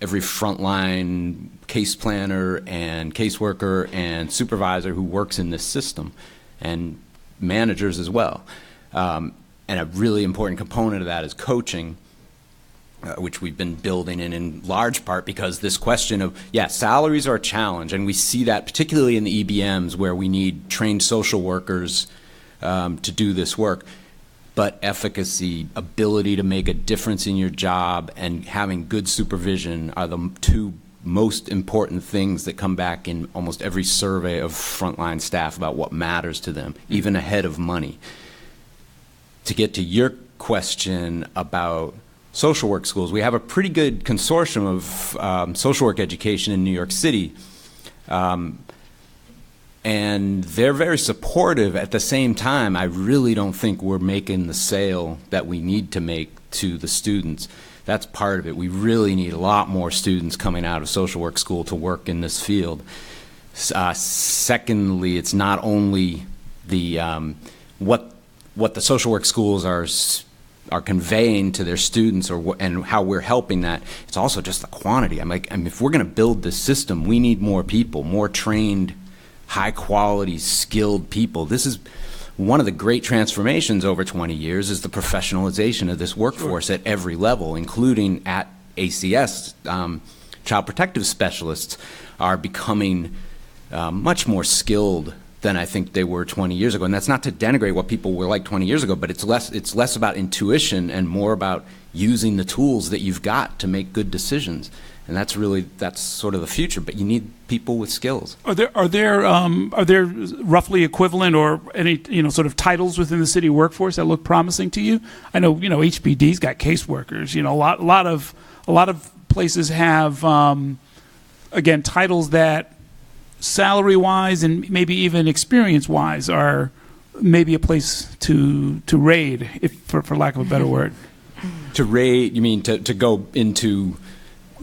every frontline case planner and caseworker and supervisor who works in this system, and managers as well. And a really important component of that is coaching, which we've been building in large part because this question of, salaries are a challenge, and we see that particularly in the EBMs where we need trained social workers to do this work. But efficacy, ability to make a difference in your job, and having good supervision are the 2 most important things that come back in almost every survey of frontline staff about what matters to them, even ahead of money. To get to your question about social work schools, we have a pretty good consortium of social work education in New York City, and they're very supportive. At the same time, I really don't think we're making the sale that we need to make to the students. That's part of it. We really need a lot more students coming out of social work school to work in this field. Secondly, it's not only the what the social work schools are conveying to their students and how we're helping that. It's also just the quantity. If we're going to build this system, we need more people, more trained, high-quality, skilled people. This is one of the great transformations over 20 years is the professionalization of this workforce at every level, including at ACS. Child protective specialists are becoming much more skilled than I think they were 20 years ago. And that's not to denigrate what people were like 20 years ago, but it's less about intuition and more about using the tools that you've got to make good decisions. And that's sort of the future, but you need people with skills. Are there roughly equivalent or any sort of titles within the city workforce that look promising to you? I know HPD's got caseworkers. A lot of places have again titles that salary-wise and maybe even experience-wise are maybe a place to raid, if for lack of a better word. To raid, you mean to go into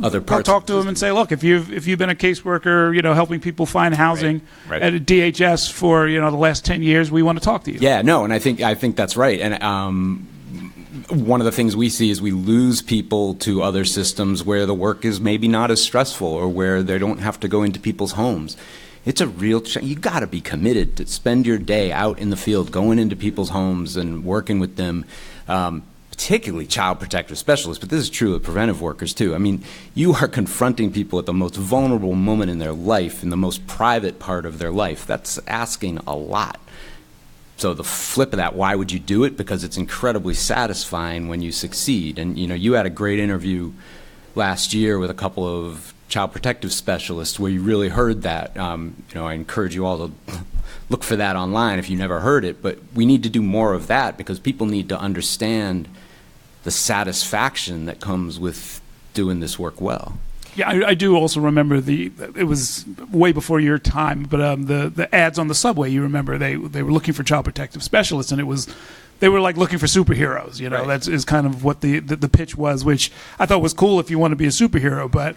other parts? Talk to them and say, look, if you've been a caseworker, helping people find housing at a DHS for the last 10 years, we want to talk to you. Yeah, no, and I think that's right. And one of the things we see is we lose people to other systems where the work is maybe not as stressful or where they don't have to go into people's homes. It's a real you got to be committed to spend your day out in the field, going into people's homes and working with them, particularly child protective specialists, but this is true of preventive workers too. I mean, you are confronting people at the most vulnerable moment in their life, in the most private part of their life. That's asking a lot. So the flip of that, why would you do it? Because it's incredibly satisfying when you succeed. And you had a great interview last year with a couple of child protective specialists where you really heard that. I encourage you all to look for that online if you never heard it. But we need to do more of that because people need to understand the satisfaction that comes with doing this work well. Yeah, I do also remember it was way before your time, but the ads on the subway, you remember, they were looking for child protective specialists, and they were like looking for superheroes, Right. That is kind of what the pitch was, which I thought was cool if you want to be a superhero, but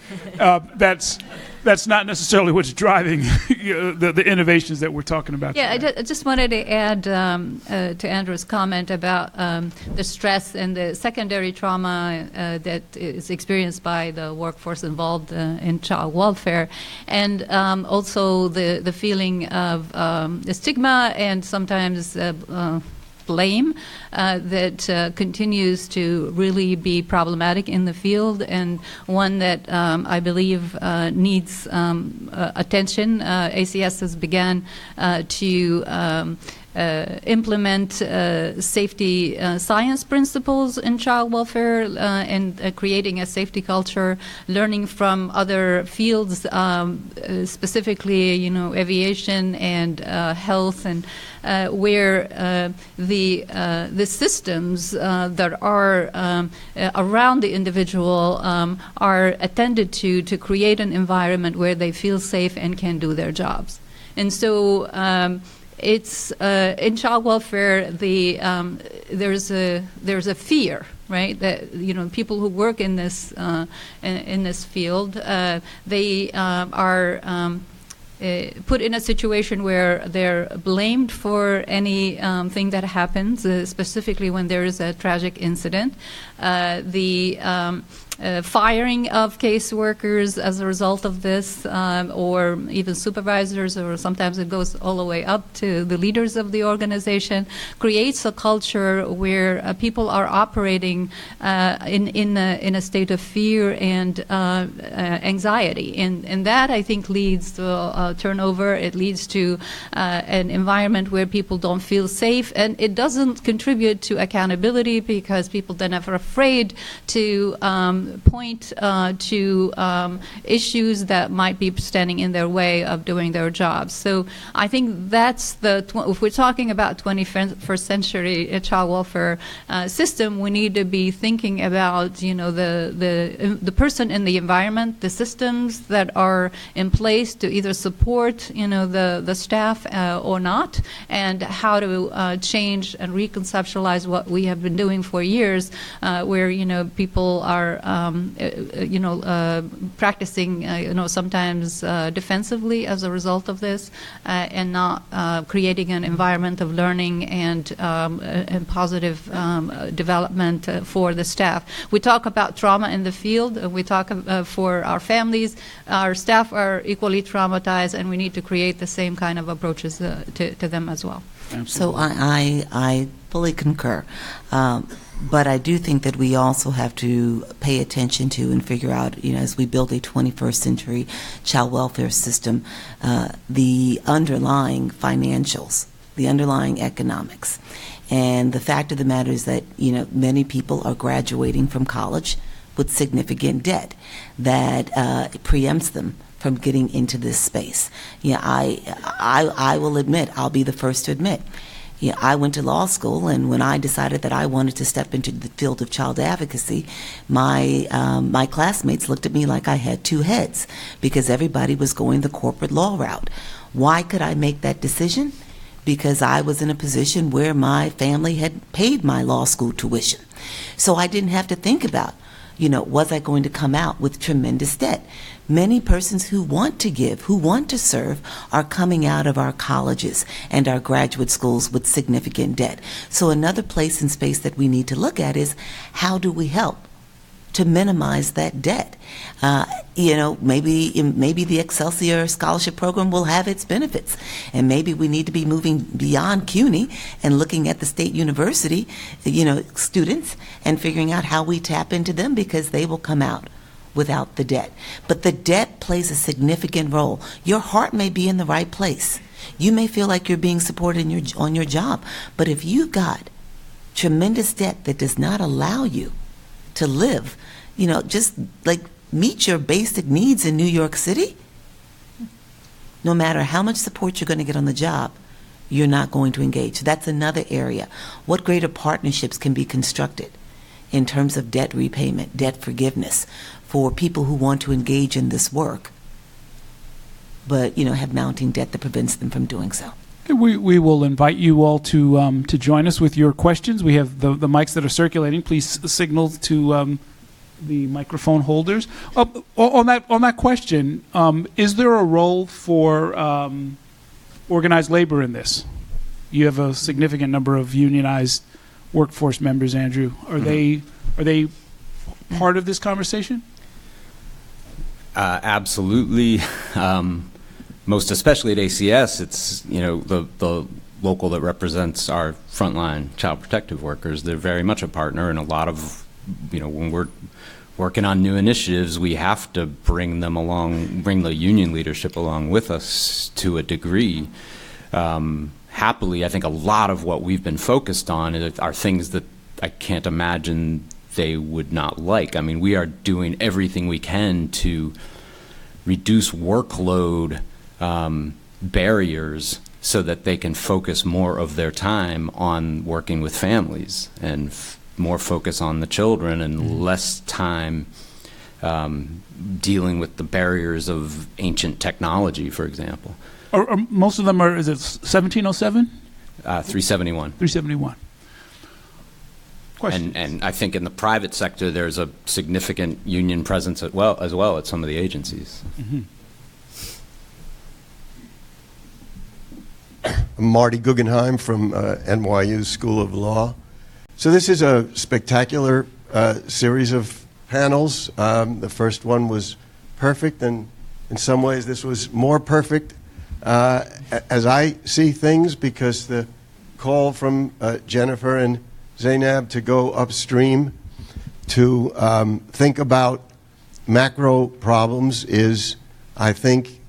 that's not necessarily what's driving the innovations that we're talking about. Yeah, today. I just wanted to add to Andrew's comment about the stress and the secondary trauma that is experienced by the workforce involved in child welfare, and also the feeling of the stigma and sometimes blame that continues to really be problematic in the field, and one that I believe needs attention. ACS has begun to implement safety science principles in child welfare and creating a safety culture, learning from other fields, specifically, aviation and health, and where the systems that are around the individual are attended to create an environment where they feel safe and can do their jobs. And so it's in child welfare. There's a fear, right? That people who work in this field, they are put in a situation where they're blamed for any thing that happens, specifically when there is a tragic incident. Firing of caseworkers as a result of this, or even supervisors, or sometimes it goes all the way up to the leaders of the organization, creates a culture where people are operating in a state of fear and anxiety, and that I think leads to turnover. It leads to an environment where people don't feel safe, and it doesn't contribute to accountability because people then are afraid to point to issues that might be standing in their way of doing their jobs. So I think that's if we're talking about 21st century child welfare system, we need to be thinking about the person in the environment, the systems that are in place to either support the staff or not, and how to change and reconceptualize what we have been doing for years, where people are practicing sometimes defensively as a result of this, and not creating an environment of learning and positive development for the staff. We talk about trauma in the field. We talk for our families. Our staff are equally traumatized, and we need to create the same kind of approaches to them as well. Absolutely. So I fully concur. But I do think that we also have to pay attention to and figure out, as we build a 21st century child welfare system, the underlying financials, the underlying economics. And the fact of the matter is that, many people are graduating from college with significant debt that preempts them from getting into this space. I will admit, I'll be the first to admit, Yeah, I went to law school, and when I decided that I wanted to step into the field of child advocacy, my classmates looked at me like I had two heads because everybody was going the corporate law route. Why could I make that decision? Because I was in a position where my family had paid my law school tuition. So I didn't have to think about, was I going to come out with tremendous debt? Many persons who want to give, who want to serve, are coming out of our colleges and our graduate schools with significant debt. So another place and space that we need to look at is how do we help to minimize that debt? Maybe the Excelsior Scholarship Program will have its benefits, and maybe we need to be moving beyond CUNY and looking at the state university, students, and figuring out how we tap into them because they will come out without the debt. But the debt plays a significant role. Your heart may be in the right place. You may feel like you're being supported on your job, but if you've got tremendous debt that does not allow you to live, just like meet your basic needs in New York City, no matter how much support you're going to get on the job, you're not going to engage. So that's another area. What greater partnerships can be constructed in terms of debt repayment, debt forgiveness for people who want to engage in this work, but have mounting debt that prevents them from doing so? We will invite you all to join us with your questions. We have the mics that are circulating. Please signal to the microphone holders. On that question, is there a role for organized labor in this? You have a significant number of unionized workforce members, Andrew. Are they part of this conversation? Absolutely. Most especially at ACS, it's the local that represents our frontline child protective workers. They're very much a partner, and a lot of when we're working on new initiatives, we have to bring them along, bring the union leadership along with us to a degree. Happily, I think a lot of what we've been focused on are things that I can't imagine they would not like. I mean, we are doing everything we can to reduce workload barriers so that they can focus more of their time on working with families and more focus on the children and less time dealing with the barriers of ancient technology, for example. Or most of them are, is it 1707? 371. 371. Questions? And I think in the private sector, there's a significant union presence as well at some of the agencies. Mm-hmm. Marty Guggenheim from NYU School of Law. So this is a spectacular series of panels. The first one was perfect, and in some ways this was more perfect as I see things, because the call from Jennifer and Zeinab to go upstream to think about macro problems is, I think,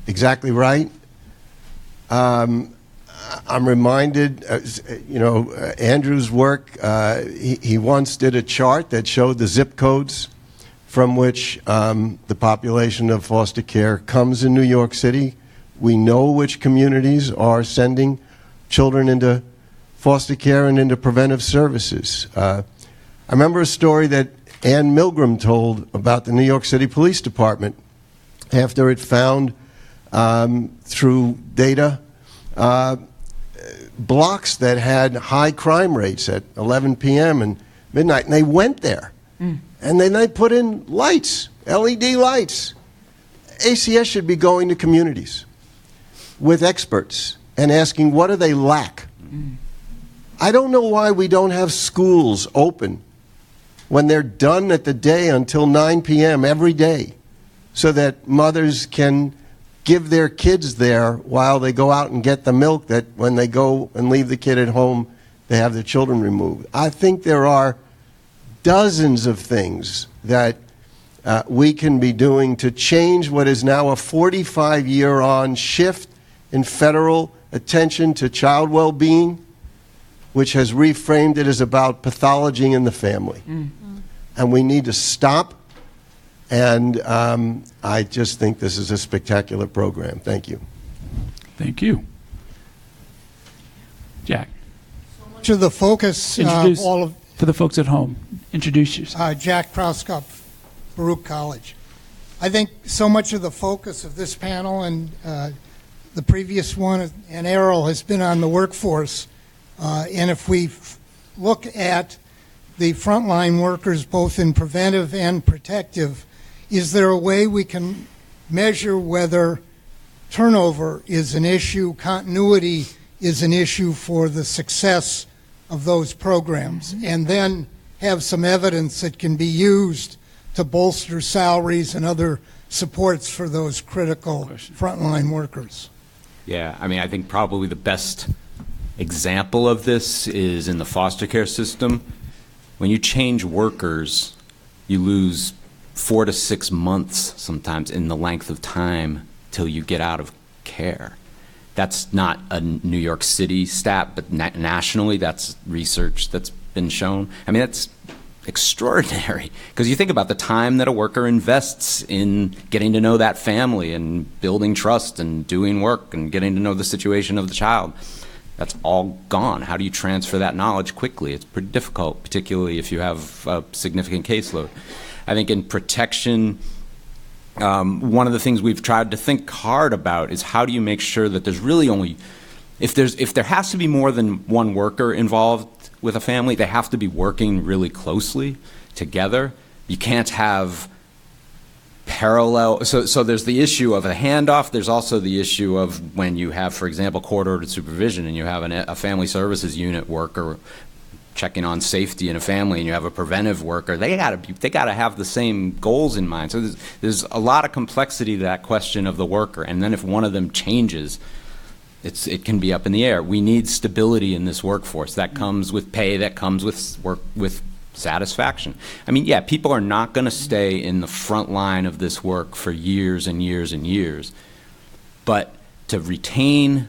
exactly right. I'm reminded, Andrew's work, he once did a chart that showed the zip codes from which the population of foster care comes in New York City. We know which communities are sending children into foster care and into preventive services. I remember a story that Ann Milgram told about the New York City Police Department after it found, through data, blocks that had high crime rates at 11 p.m. and midnight, and they went there. And then they put in lights, LED lights. ACS should be going to communities with experts and asking, what do they lack? I don't know why we don't have schools open when they're done at the day until 9 p.m. every day, so that mothers can give their kids there while they go out and get the milk, that when they go and leave the kid at home, they have the children removed. I think there are dozens of things that we can be doing to change what is now a 45-year-on shift in federal attention to child well-being, which has reframed it as about pathology in the family. And we need to stop. And I just think this is a spectacular program. Thank you. Thank you. Jack, To the focus of introduce all of for the folks at home. Introduce yourself. Jack Krauskopf, Baruch College. I think so much of the focus of this panel and the previous one and Errol has been on the workforce. And if we look at the frontline workers, both in preventive and protective, is there a way we can measure whether turnover is an issue, continuity is an issue for the success of those programs, and then have some evidence that can be used to bolster salaries and other supports for those critical frontline workers? Yeah, I mean, I think probably the best example of this is in the foster care system. When you change workers, you lose 4 to 6 months sometimes in the length of time till you get out of care. That's not a New York City stat, but nationally, that's research that's been shown. I mean, that's extraordinary, because you think about the time that a worker invests in getting to know that family and building trust and doing work and getting to know the situation of the child. That's all gone. How do you transfer that knowledge quickly? It's pretty difficult, particularly if you have a significant caseload. I think in protection, one of the things we've tried to think hard about is how do you make sure that there's really only, if there has to be more than one worker involved with a family, they have to be working really closely together. You can't have parallel, so there's the issue of a handoff. There's also the issue of when you have, for example, court-ordered supervision and you have a family services unit worker checking on safety in a family, and you have a preventive worker. They gotta have the same goals in mind. So there's a lot of complexity to that question of the worker. And then if one of them changes, it can be up in the air. We need stability in this workforce. That comes with pay. That comes with work, with satisfaction. I mean, yeah, people are not going to stay in the front line of this work for years and years and years. But to retain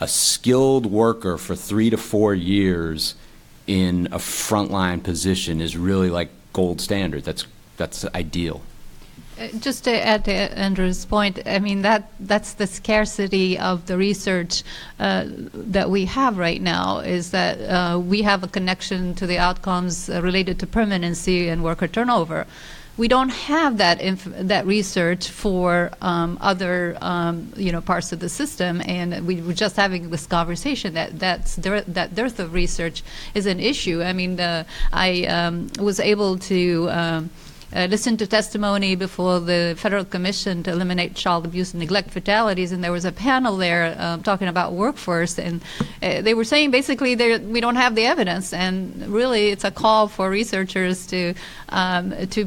a skilled worker for 3 to 4 years in a frontline position is really like gold standard. That's ideal. Just to add to Andrew's point, I mean, that's the scarcity of the research that we have right now, is that we have a connection to the outcomes related to permanency and worker turnover. We don't have that research for other parts of the system, and we were just having this conversation that dearth of research is an issue. I mean, I was able to listen to testimony before the Federal Commission to Eliminate Child Abuse and Neglect Fatalities, and there was a panel there talking about workforce, and they were saying basically we don't have the evidence, and really it's a call for researchers to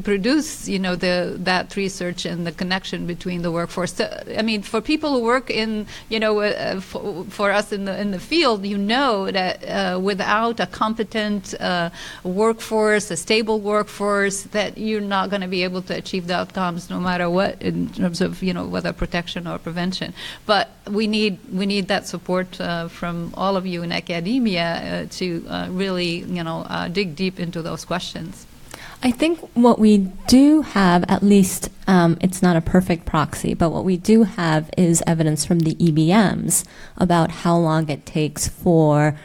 produce that research and the connection between the workforce. So, I mean, for people who work in for us in the field, that without a competent workforce, a stable workforce, that you're not going to be able to achieve the outcomes no matter what, in terms of whether protection or prevention. But we need that support from all of you in academia to really dig deep into those questions. I think what we do have, at least it's not a perfect proxy, but what we do have is evidence from the EBMs about how long it takes for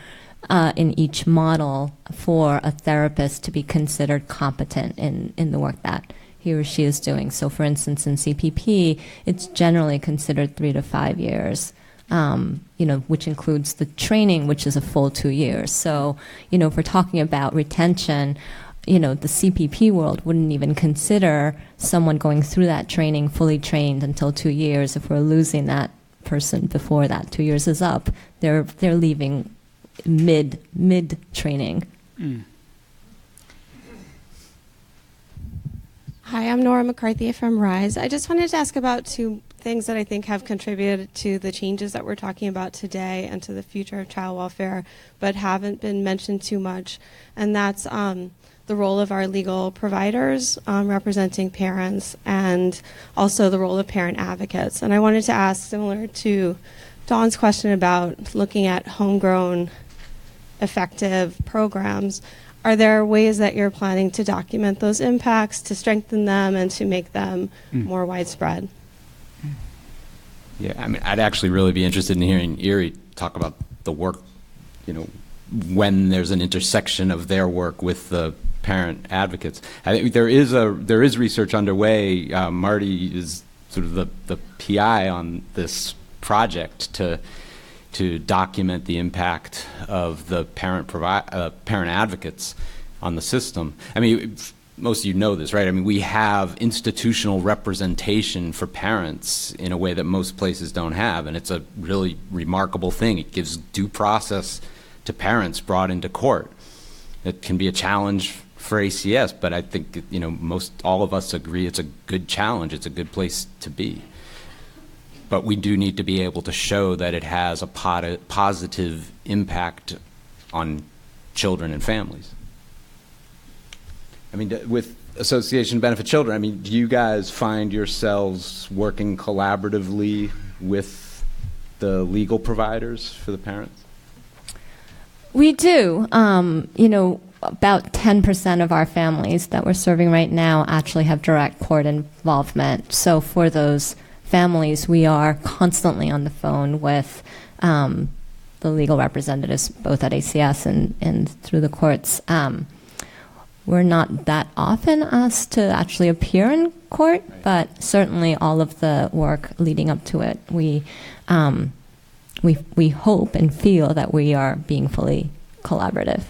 in each model for a therapist to be considered competent in the work that he or she is doing. So for instance, in CPP, it's generally considered 3 to 5 years, which includes the training, which is a full 2 years. So, if we're talking about retention, the CPP world wouldn't even consider someone going through that training fully trained until 2 years. If we're losing that person before that 2 years is up, they're leaving mid training. Hi, I'm Nora McCarthy from RISE. I just wanted to ask about 2 things that I think have contributed to the changes that we're talking about today and to the future of child welfare, but haven't been mentioned too much. And that's the role of our legal providers representing parents, and also the role of parent advocates. And I wanted to ask, similar to Dawn's question about looking at homegrown effective programs, are there ways that you're planning to document those impacts, to strengthen them, and to make them more widespread? Yeah, I mean, I'd actually really be interested in hearing Erie talk about the work when there's an intersection of their work with the parent advocates. I think there is research underway. Marty is sort of the PI on this project to document the impact of the parent advocates on the system. I mean, most of you know this, right? I mean, we have institutional representation for parents in a way that most places don't have, and it's a really remarkable thing. It gives due process to parents brought into court. It can be a challenge for ACS, but I think most all of us agree it's a good challenge. It's a good place to be. But we do need to be able to show that it has a positive impact on children and families. I mean, with Association Benefit Children, I mean, do you guys find yourselves working collaboratively with the legal providers for the parents? We do. About 10% of our families that we're serving right now actually have direct court involvement. So for those families, we are constantly on the phone with the legal representatives, both at ACS and through the courts. We're not that often asked to actually appear in court, but certainly all of the work leading up to it, we hope and feel that we are being fully collaborative.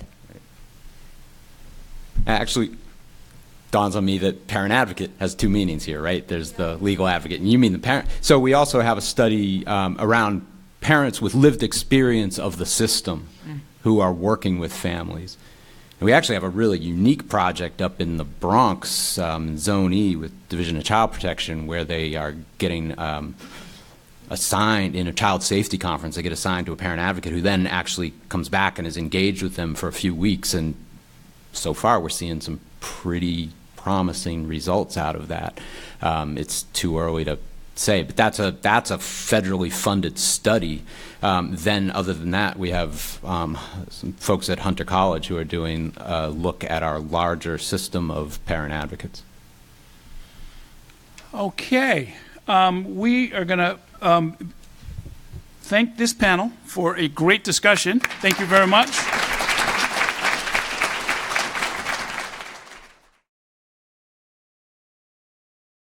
Actually, dawns on me that parent advocate has two meanings here, right? There's the legal advocate, and you mean the parent. So we also have a study around parents with lived experience of the system who are working with families. And we actually have a really unique project up in the Bronx, Zone E, with Division of Child Protection, where they are getting assigned in a child safety conference. They get assigned to a parent advocate who then actually comes back and is engaged with them for a few weeks. And so far, we're seeing some pretty promising results out of that. It's too early to say, but that's a federally funded study. Then, other than that, we have some folks at Hunter College who are doing a look at our larger system of parent advocates. Okay. We are going to thank this panel for a great discussion. Thank you very much.